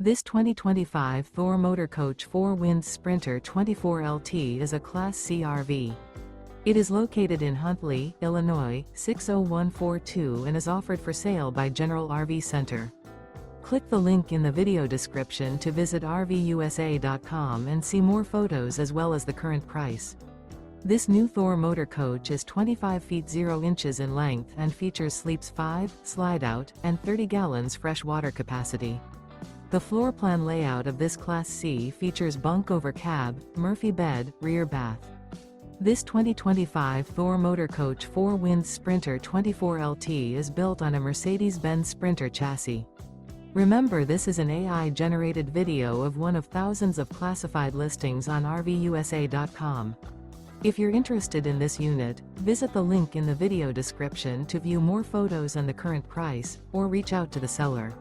This 2025 Thor Motor Coach 4-Wind Sprinter 24LT is a Class C RV. It is located in Huntley, Illinois, 60142 and is offered for sale by General RV Center. Click the link in the video description to visit RVUSA.com and see more photos as well as the current price. This new Thor Motor Coach is 25 feet 0 inches in length and features sleeps 5, slide-out, and 30 gallons fresh water capacity. The floor plan layout of this Class C features bunk over cab, Murphy bed, rear bath. This 2025 Thor Motor Coach 4-Wind Sprinter 24LT is built on a Mercedes Benz Sprinter chassis. Remember, this is an AI-generated video of one of thousands of classified listings on RVUSA.com. If you're interested in this unit, visit the link in the video description to view more photos and the current price, or reach out to the seller.